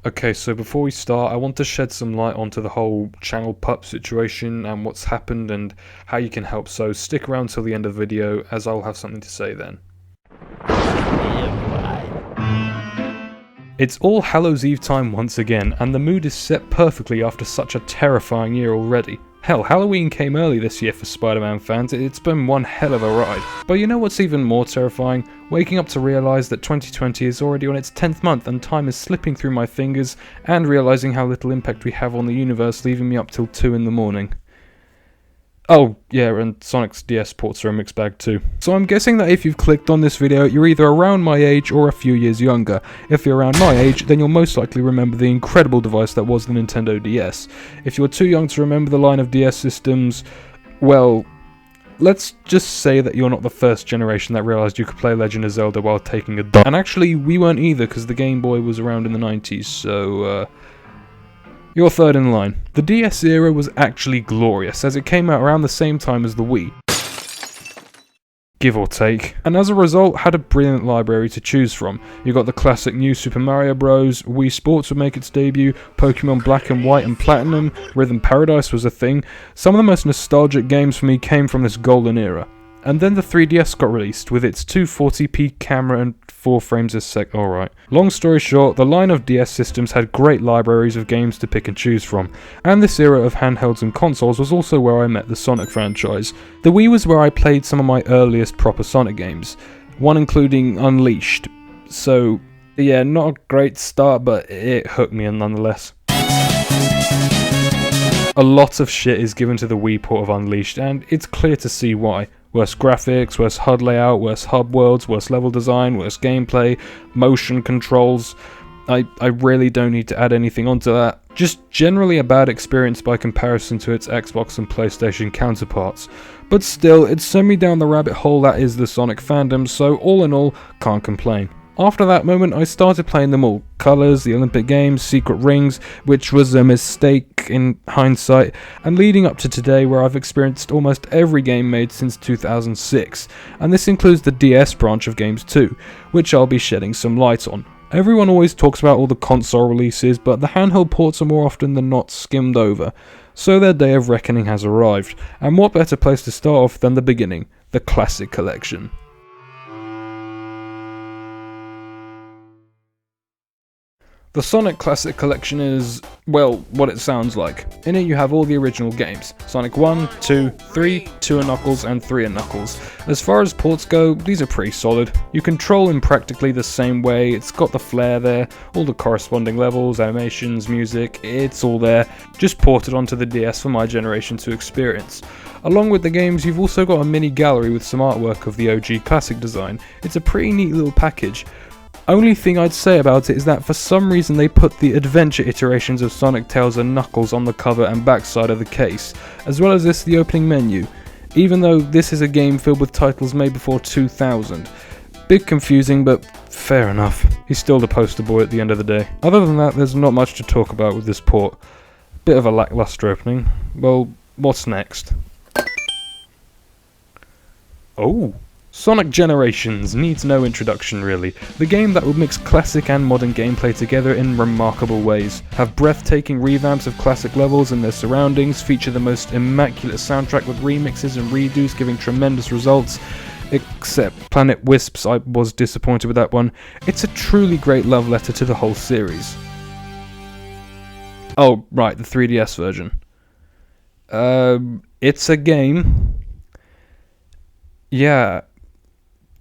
Okay, so before we start, I want to shed some light onto the whole Channel Pup situation and what's happened and how you can help, so stick around till the end of the video as I'll have something to say then. It's All Hallows Eve time once again, and the mood is set perfectly after such a terrifying year already. Hell, Halloween came early this year for Spider-Man fans. It's been one hell of a ride. But you know what's even more terrifying? Waking up to realise that 2020 is already on its 10th month and time is slipping through my fingers, and realising how little impact we have on the universe, leaving me up till 2 in the morning. Oh, yeah, and Sonic's DS ports are a mixed bag too. So I'm guessing that if you've clicked on this video, you're either around my age or a few years younger. If you're around my age, then you'll most likely remember the incredible device that was the Nintendo DS. If you're too young to remember the line of DS systems, well, let's just say that you're not the first generation that realised you could play Legend of Zelda while taking a dump. And actually, we weren't either, because the Game Boy was around in the 90s, so you're third in line. The DS era was actually glorious, as it came out around the same time as the Wii, give or take, and as a result had a brilliant library to choose from. You got the classic New Super Mario Bros, Wii Sports would make its debut, Pokemon Black and White and Platinum, Rhythm Paradise was a thing. Some of the most nostalgic games for me came from this golden era. And then the 3DS got released, with its 240p camera and 4 frames a sec. Alright. Long story short, the line of DS systems had great libraries of games to pick and choose from, and this era of handhelds and consoles was also where I met the Sonic franchise. The Wii was where I played some of my earliest proper Sonic games, one including Unleashed. So, yeah, not a great start, but it hooked me nonetheless. A lot of shit is given to the Wii port of Unleashed, and it's clear to see why. Worse graphics, worse HUD layout, worse hub worlds, worse level design, worse gameplay, motion controls. I really don't need to add anything onto that. Just generally a bad experience by comparison to its Xbox and PlayStation counterparts. But still, it sent me down the rabbit hole that is the Sonic fandom, so all in all, can't complain. After that moment, I started playing them all. Colors, the Olympic Games, Secret Rings, which was a mistake in hindsight, and leading up to today where I've experienced almost every game made since 2006, and this includes the DS branch of games too, which I'll be shedding some light on. Everyone always talks about all the console releases, but the handheld ports are more often than not skimmed over, so their day of reckoning has arrived, and what better place to start off than the beginning, the Classic Collection. The Sonic Classic Collection is, well, what it sounds like. In it you have all the original games, Sonic 1, 2, 3, 2 and Knuckles, and 3 and Knuckles. As far as ports go, these are pretty solid. You control in practically the same way, it's got the flair there, all the corresponding levels, animations, music, it's all there, just ported onto the DS for my generation to experience. Along with the games, you've also got a mini gallery with some artwork of the OG Classic design. It's a pretty neat little package. Only thing I'd say about it is that for some reason they put the adventure iterations of Sonic, Tails and Knuckles on the cover and backside of the case, as well as the opening menu, even though this is a game filled with titles made before 2000. Bit confusing, but fair enough. He's still the poster boy at the end of the day. Other than that, there's not much to talk about with this port. Bit of a lackluster opening. Well, what's next? Oh! Sonic Generations needs no introduction really. The game that would mix classic and modern gameplay together in remarkable ways, have breathtaking revamps of classic levels and their surroundings, feature the most immaculate soundtrack with remixes and redos giving tremendous results, except Planet Wisps, I was disappointed with that one. It's a truly great love letter to the whole series. Oh, right, the 3DS version. It's a game. Yeah.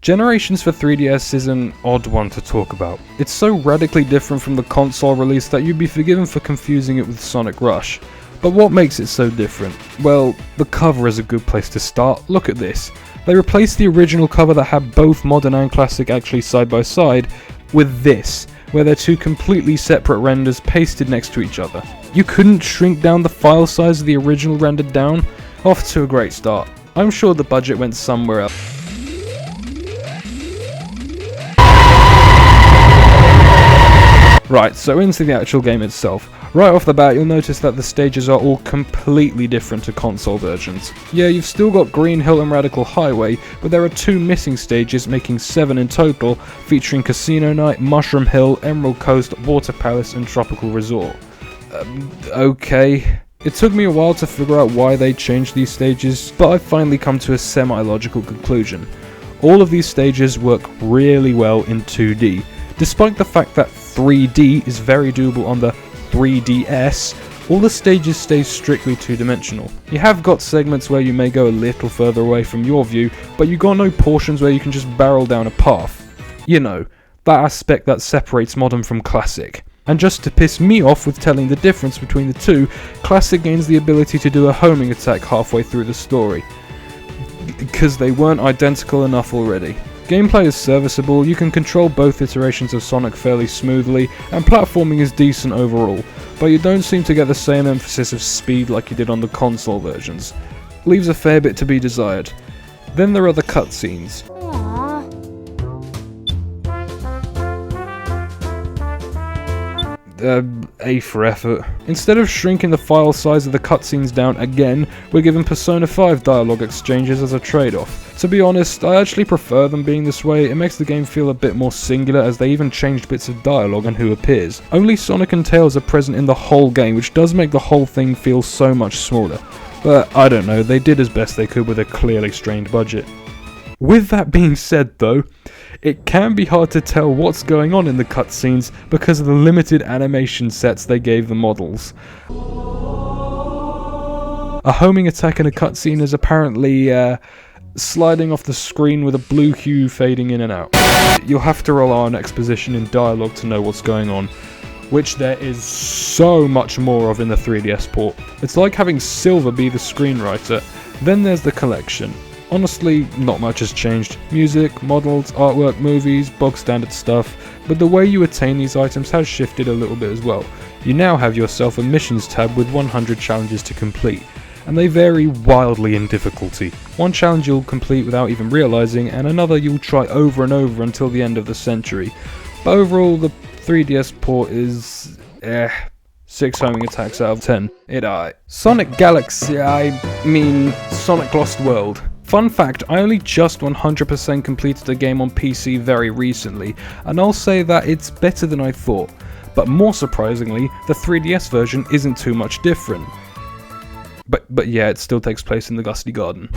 Generations for 3DS is an odd one to talk about. It's so radically different from the console release that you'd be forgiven for confusing it with Sonic Rush. But what makes it so different? Well, the cover is a good place to start. Look at this. They replaced the original cover that had both modern and classic actually side by side with this, where they're two completely separate renders pasted next to each other. You couldn't shrink down the file size of the original rendered down? Off to a great start. I'm sure the budget went somewhere else. Right, so into the actual game itself. Right off the bat, you'll notice that the stages are all completely different to console versions. Yeah, you've still got Green Hill and Radical Highway, but there are 2 missing stages, making 7 in total, featuring Casino Night, Mushroom Hill, Emerald Coast, Water Palace, and Tropical Resort. Okay. It took me a while to figure out why they changed these stages, but I've finally come to a semi-logical conclusion. All of these stages work really well in 2D, despite the fact that 3D is very doable on the 3DS. All the stages stay strictly 2-dimensional. You have got segments where you may go a little further away from your view, but you got no portions where you can just barrel down a path. You know, that aspect that separates modern from classic. And just to piss me off with telling the difference between the two, classic gains the ability to do a homing attack halfway through the story, because they weren't identical enough already. Gameplay is serviceable, you can control both iterations of Sonic fairly smoothly, and platforming is decent overall, but you don't seem to get the same emphasis of speed like you did on the console versions. Leaves a fair bit to be desired. Then there are the cutscenes. A for effort. Instead of shrinking the file size of the cutscenes down again, we're given Persona 5 dialogue exchanges as a trade-off. To be honest, I actually prefer them being this way. It makes the game feel a bit more singular, as they even changed bits of dialogue and who appears. Only Sonic and Tails are present in the whole game, which does make the whole thing feel so much smaller. But I don't know, they did as best they could with a clearly strained budget. With that being said though, it can be hard to tell what's going on in the cutscenes because of the limited animation sets they gave the models. A homing attack in a cutscene is apparently sliding off the screen with a blue hue fading in and out. You'll have to rely on exposition in dialogue to know what's going on, which there is so much more of in the 3DS port. It's like having Silver be the screenwriter. Then there's the collection. Honestly, not much has changed. Music, models, artwork, movies, bog standard stuff, but the way you attain these items has shifted a little bit as well. You now have yourself a missions tab with 100 challenges to complete, and they vary wildly in difficulty. One challenge you'll complete without even realising, and another you'll try over and over until the end of the century. But overall, the 3DS port is 6 homing attacks out of 10. Sonic Galaxy, Sonic Lost World. Fun fact, I only just 100% completed the game on PC very recently, and I'll say that it's better than I thought. But more surprisingly, the 3DS version isn't too much different. But yeah, it still takes place in the Gusty garden.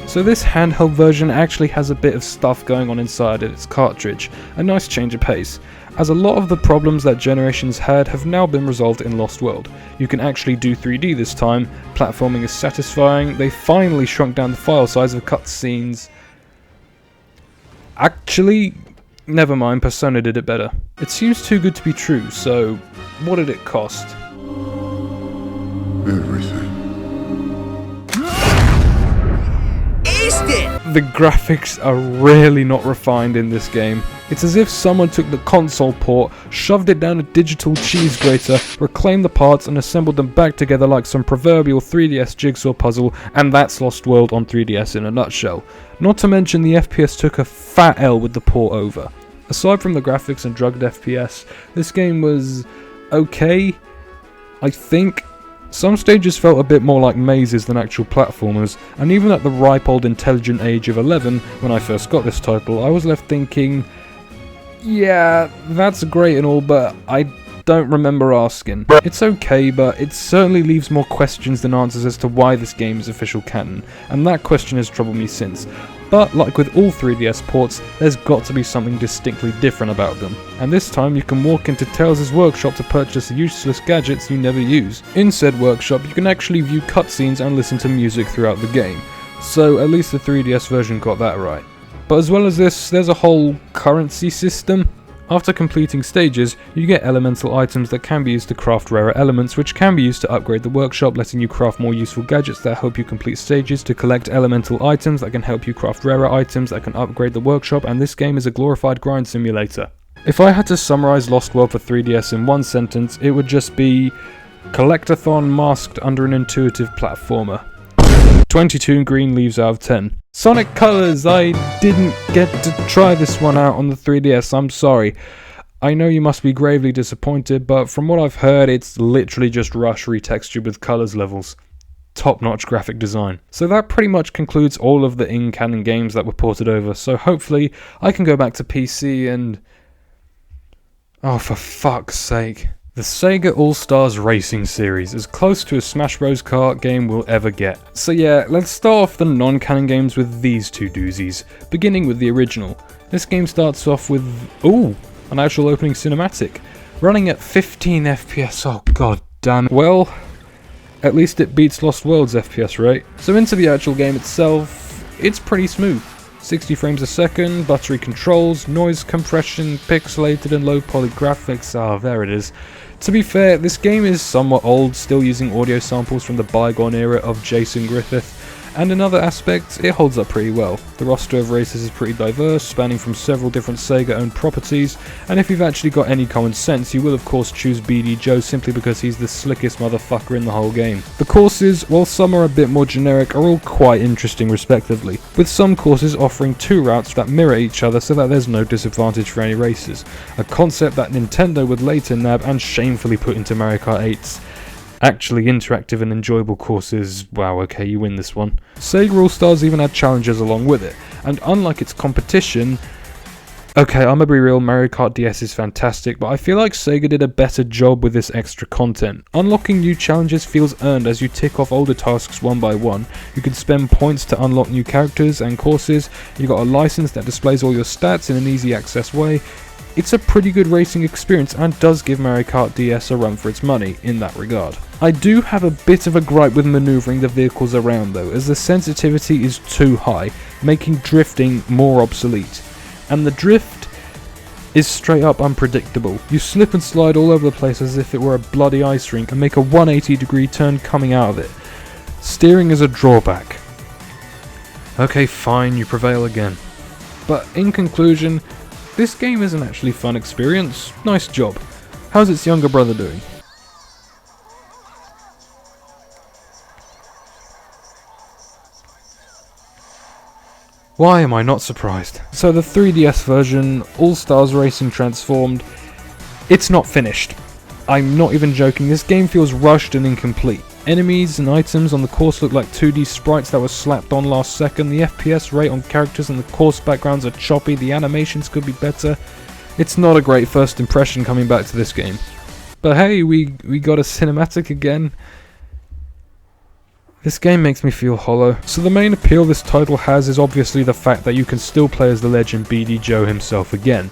So this handheld version actually has a bit of stuff going on inside its cartridge, a nice change of pace, as a lot of the problems that Generations had have now been resolved in Lost World. You can actually do 3D this time, platforming is satisfying, they finally shrunk down the file size of cutscenes. Actually, never mind, Persona did it better. It seems too good to be true, so what did it cost? Everything. The graphics are really not refined in this game. It's as if someone took the console port, shoved it down a digital cheese grater, reclaimed the parts and assembled them back together like some proverbial 3DS jigsaw puzzle, and that's Lost World on 3DS in a nutshell. Not to mention the FPS took a fat L with the port over. Aside from the graphics and drugged FPS, this game was okay, I think. Some stages felt a bit more like mazes than actual platformers, and even at the ripe old intelligent age of 11, when I first got this title, I was left thinking, yeah, that's great and all, but I don't remember asking. It's okay, but it certainly leaves more questions than answers as to why this game is official canon, and that question has troubled me since. But like with all 3DS ports, there's got to be something distinctly different about them. And this time you can walk into Tails' workshop to purchase useless gadgets you never use. In said workshop you can actually view cutscenes and listen to music throughout the game. So at least the 3DS version got that right. But as well as this, there's a whole currency system. After completing stages, you get elemental items that can be used to craft rarer elements, which can be used to upgrade the workshop, letting you craft more useful gadgets that help you complete stages, to collect elemental items that can help you craft rarer items that can upgrade the workshop, and this game is a glorified grind simulator. If I had to summarise Lost World for 3DS in one sentence, it would just be Collectathon masked under an intuitive platformer. 22 green leaves out of 10. Sonic Colors, I didn't get to try this one out on the 3DS, I'm sorry. I know you must be gravely disappointed, but from what I've heard, it's literally just Rush retextured with colours levels. Top-notch graphic design. So that pretty much concludes all of the in-canon games that were ported over, so hopefully I can go back to PC and... oh, for fuck's sake. The Sega All-Stars Racing series, as close to a Smash Bros. Kart game we'll ever get. So yeah, let's start off the non-canon games with these two doozies, beginning with the original. This game starts off with, ooh, an actual opening cinematic, running at 15 FPS, oh god damn it. Well, at least it beats Lost World's FPS rate. So into the actual game itself, it's pretty smooth. 60 frames a second, buttery controls, noise compression, pixelated and low poly graphics, there it is. To be fair, this game is somewhat old, still using audio samples from the bygone era of Jason Griffith, and in other aspects, it holds up pretty well. The roster of races is pretty diverse, spanning from several different Sega-owned properties, and if you've actually got any common sense, you will of course choose BD Joe simply because he's the slickest motherfucker in the whole game. The courses, while some are a bit more generic, are all quite interesting respectively, with some courses offering two routes that mirror each other so that there's no disadvantage for any racers, a concept that Nintendo would later nab and shamefully put into Mario Kart 8's actually interactive and enjoyable courses. Wow, okay, you win this one. Sega All-Stars even had challenges along with it, and unlike its competition, okay, I'm gonna be real, Mario Kart DS is fantastic, but I feel like Sega did a better job with this extra content. Unlocking new challenges feels earned as you tick off older tasks one by one. You can spend points to unlock new characters and courses, you got a license that displays all your stats in an easy access way. It's a pretty good racing experience and does give Mario Kart DS a run for its money in that regard. I do have a bit of a gripe with manoeuvring the vehicles around though, as the sensitivity is too high, making drifting more obsolete. And the drift is straight up unpredictable. You slip and slide all over the place as if it were a bloody ice rink and make a 180-degree turn coming out of it. Steering is a drawback. Okay, fine, you prevail again. But in conclusion, this game is an actually fun experience. Nice job. How's its younger brother doing? Why am I not surprised? So the 3DS version, All-Stars Racing Transformed, it's not finished. I'm not even joking, this game feels rushed and incomplete. Enemies and items on the course look like 2D sprites that were slapped on last second, the FPS rate on characters and the course backgrounds are choppy, the animations could be better. It's not a great first impression coming back to this game. But hey, we got a cinematic again. This game makes me feel hollow. So the main appeal this title has is obviously the fact that you can still play as the legend BD Joe himself again.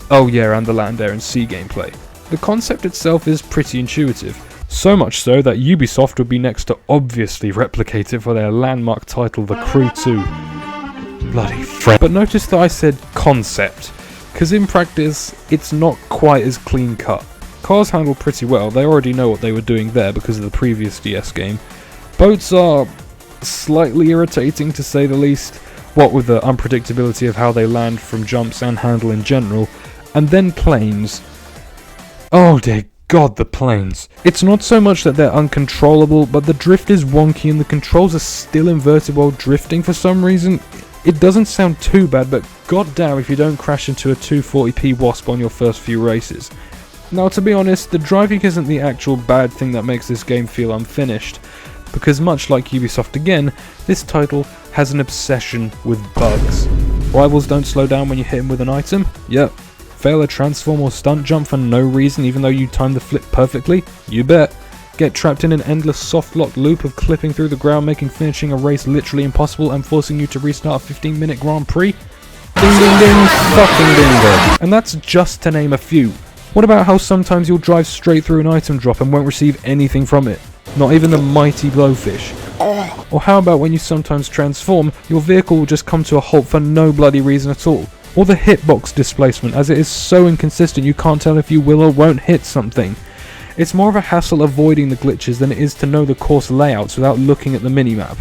Oh yeah, and the land, air and sea gameplay. The concept itself is pretty intuitive. So much so that Ubisoft would be next to obviously replicate it for their landmark title, The Crew 2. Bloody friend. But notice that I said concept, because in practice, it's not quite as clean cut. Cars handle pretty well, they already know what they were doing there because of the previous DS game. Boats are slightly irritating to say the least, what with the unpredictability of how they land from jumps and handle in general, and then planes. Oh dear God, the planes. It's not so much that they're uncontrollable, but the drift is wonky and the controls are still inverted while drifting for some reason. It doesn't sound too bad, but goddamn if you don't crash into a 240p Wasp on your first few races. Now to be honest, the driving isn't the actual bad thing that makes this game feel unfinished, because much like Ubisoft again, this title has an obsession with bugs. Rivals don't slow down when you hit them with an item? Yep. Fail a transform or stunt jump for no reason even though you timed the flip perfectly? You bet. Get trapped in an endless soft lock loop of clipping through the ground, making finishing a race literally impossible and forcing you to restart a 15-minute Grand Prix? Ding ding ding, fucking ding ding. And that's just to name a few. What about how sometimes you'll drive straight through an item drop and won't receive anything from it? Not even the mighty blowfish. Or how about when you sometimes transform, your vehicle will just come to a halt for no bloody reason at all? Or the hitbox displacement, as it is so inconsistent you can't tell if you will or won't hit something. It's more of a hassle avoiding the glitches than it is to know the course layouts without looking at the minimap.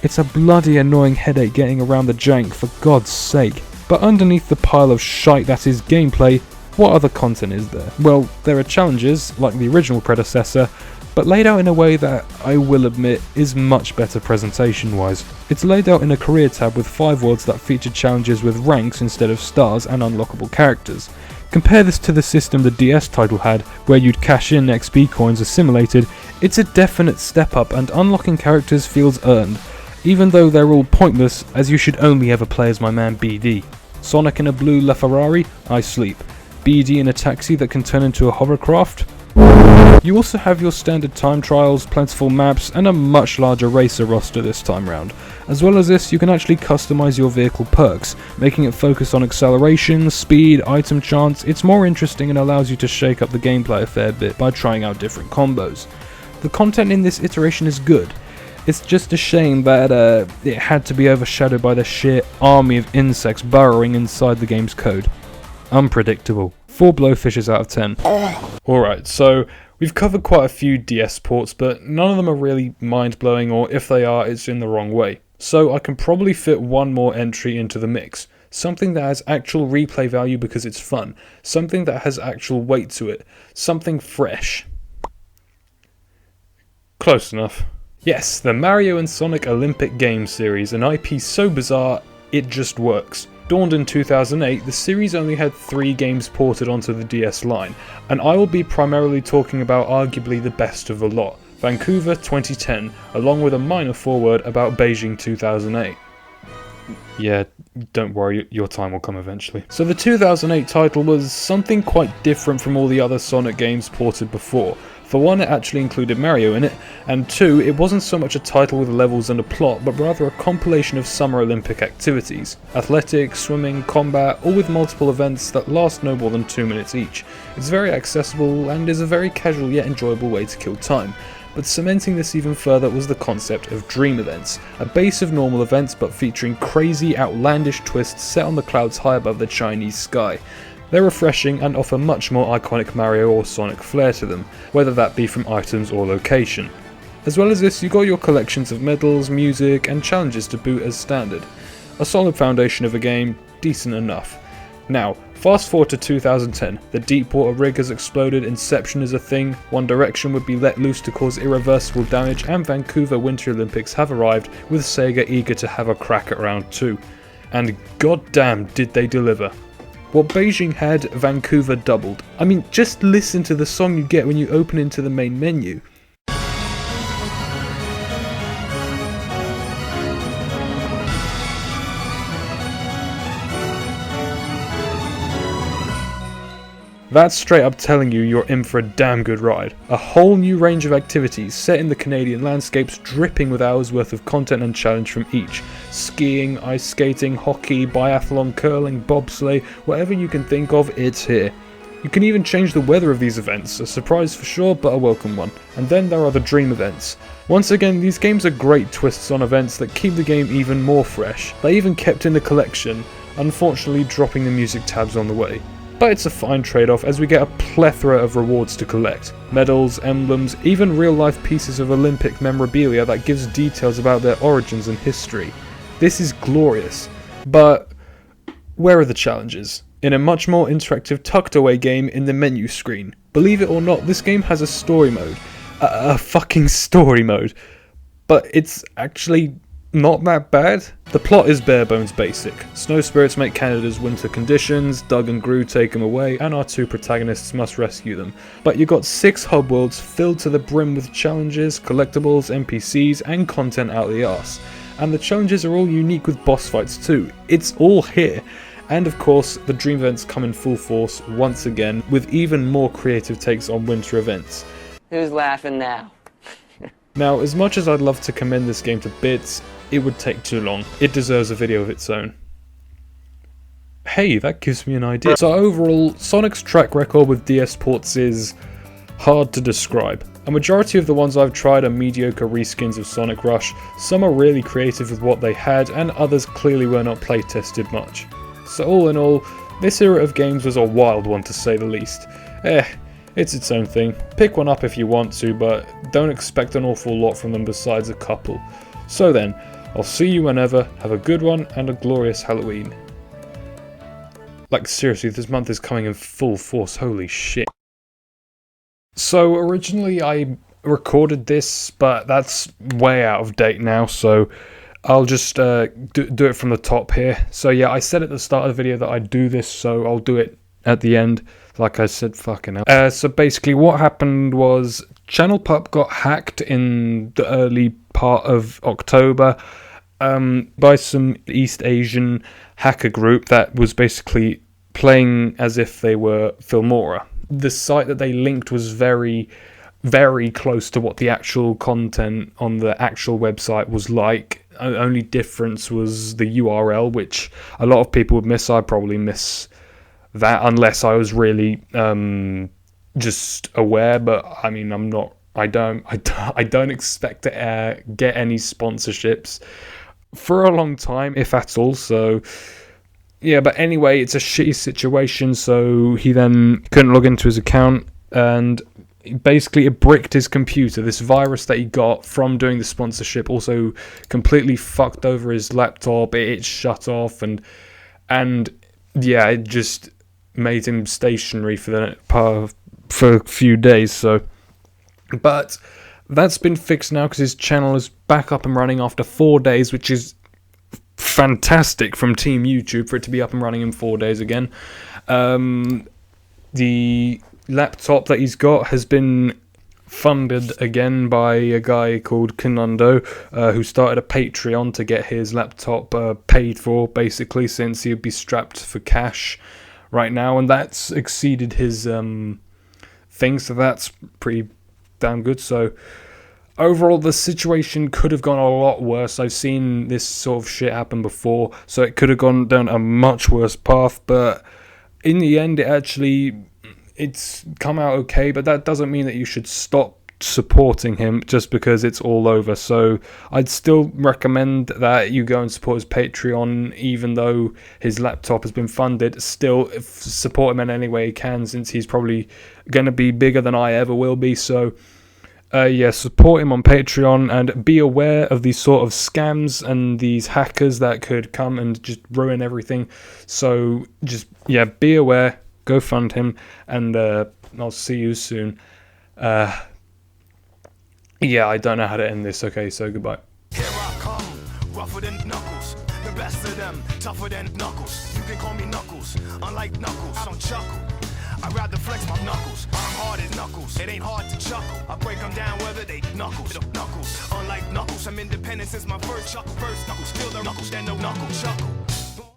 It's a bloody annoying headache getting around the jank, for God's sake. But underneath the pile of shite that is gameplay, what other content is there? Well, there are challenges, like the original predecessor, but laid out in a way that, I will admit, is much better presentation-wise. It's laid out in a career tab with 5 worlds that feature challenges with ranks instead of stars and unlockable characters. Compare this to the system the DS title had, where you'd cash in XP coins assimilated. It's a definite step up, and unlocking characters feels earned, even though they're all pointless, as you should only ever play as my man BD. Sonic in a blue LaFerrari? I sleep. BD in a taxi that can turn into a hovercraft? You also have your standard time trials, plentiful maps, and a much larger racer roster this time round. As well as this, you can actually customize your vehicle perks, making it focus on acceleration, speed, item chance. It's more interesting and allows you to shake up the gameplay a fair bit by trying out different combos. The content in this iteration is good. It's just a shame that it had to be overshadowed by the sheer army of insects burrowing inside the game's code. Unpredictable. 4 blowfishes out of 10. Alright, so we've covered quite a few DS ports, but none of them are really mind-blowing, or if they are, it's in the wrong way. So I can probably fit one more entry into the mix. Something that has actual replay value because it's fun. Something that has actual weight to it. Something fresh. Close enough. Yes, the Mario and Sonic Olympic Games series, an IP so bizarre, it just works. Dawned in 2008, the series only had 3 games ported onto the DS line, and I will be primarily talking about arguably the best of the lot, Vancouver 2010, along with a minor foreword about Beijing 2008. Yeah, don't worry, your time will come eventually. So the 2008 title was something quite different from all the other Sonic games ported before. For one, it actually included Mario in it, and 2, it wasn't so much a title with levels and a plot, but rather a compilation of summer Olympic activities. Athletics, swimming, combat, all with multiple events that last no more than 2 minutes each. It's very accessible, and is a very casual yet enjoyable way to kill time. But cementing this even further was the concept of dream events, a base of normal events but featuring crazy, outlandish twists set on the clouds high above the Chinese sky. They're refreshing and offer much more iconic Mario or Sonic flair to them, whether that be from items or location. As well as this, you got your collections of medals, music, and challenges to boot as standard. A solid foundation of a game, decent enough. Now, fast forward to 2010, the deep water rig has exploded, Inception is a thing, One Direction would be let loose to cause irreversible damage, and Vancouver Winter Olympics have arrived, with Sega eager to have a crack at round 2. And goddamn did they deliver. What Beijing had, Vancouver doubled. I mean, just listen to the song you get when you open into the main menu. That's straight up telling you you're in for a damn good ride. A whole new range of activities set in the Canadian landscapes, dripping with hours worth of content and challenge from each. Skiing, ice skating, hockey, biathlon, curling, bobsleigh, whatever you can think of, it's here. You can even change the weather of these events, a surprise for sure, but a welcome one. And then there are the dream events. Once again, these games are great twists on events that keep the game even more fresh. They even kept in the collection, unfortunately dropping the music tabs on the way. But it's a fine trade-off as we get a plethora of rewards to collect. Medals, emblems, even real-life pieces of Olympic memorabilia that gives details about their origins and history. This is glorious. But where are the challenges? In a much more interactive tucked-away game in the menu screen. Believe it or not, this game has a story mode. A fucking story mode. But it's actually not that bad. The plot is bare bones basic. Snow spirits make Canada's winter conditions, Doug and Gru take them away, and our 2 protagonists must rescue them. But you got 6 hub worlds filled to the brim with challenges, collectibles, NPCs, and content out the arse. And the challenges are all unique with boss fights too. It's all here. And of course, the dream events come in full force once again, with even more creative takes on winter events. Who's laughing now? Now, as much as I'd love to commend this game to bits, it would take too long. It deserves a video of its own. Hey, that gives me an idea. So overall, Sonic's track record with DS ports is hard to describe. A majority of the ones I've tried are mediocre reskins of Sonic Rush. Some are really creative with what they had, and others clearly were not play-tested much. So all in all, this era of games was a wild one to say the least. It's its own thing. Pick one up if you want to, but don't expect an awful lot from them besides a couple. So then, I'll see you whenever, have a good one, and a glorious Halloween. Like seriously, this month is coming in full force, holy shit. So originally I recorded this, but that's way out of date now, so I'll just do it from the top here. So yeah, I said at the start of the video that I'd do this, so I'll do it at the end. Like I said, fucking hell. So basically what happened was Channel Pup got hacked in the early part of October by some East Asian hacker group that was basically playing as if they were Filmora. The site that they linked was very, very close to what the actual content on the actual website was like. Only difference was the URL, which a lot of people would miss. I'd probably miss that unless I was really just aware, but I mean, I don't expect to get any sponsorships for a long time, if at all. So yeah, but anyway, it's a shitty situation. So he then couldn't log into his account, and basically it bricked his computer. This virus that he got from doing the sponsorship also completely fucked over his laptop. It shut off, and yeah, it just made him stationary for a few days. So, but that's been fixed now because his channel is back up and running after 4 days, which is fantastic from Team YouTube for it to be up and running in 4 days again. The laptop that he's got has been funded again by a guy called K.N.U.C.K.L.E.S, who started a Patreon to get his laptop paid for, basically, since he'd be strapped for cash right now, and that's exceeded his thing, so that's pretty damn good. So overall, the situation could have gone a lot worse. I've seen this sort of shit happen before, so it could have gone down a much worse path, but in the end, it's come out okay, but that doesn't mean that you should stop supporting him just because it's all over. So I'd still recommend that you go and support his Patreon, even though his laptop has been funded. Still support him in any way you can, since he's probably going to be bigger than I ever will be. So yeah, support him on Patreon, and be aware of these sort of scams and these hackers that could come and just ruin everything. So just, yeah, be aware, go fund him, and I'll see you soon. Yeah, I don't know how to end this. Okay, so goodbye. Here I come, rougher than Knuckles, the best of them, tougher than Knuckles. You can call me Knuckles, unlike Knuckles, I don't chuckle. I'd rather flex my knuckles, I'm hard as Knuckles. It ain't hard to chuckle, I break them down whether they knuckles. Unlike Knuckles, I'm independent since my first chuckle. First Knuckles, still the Knuckles, then no Knuckle chuckle.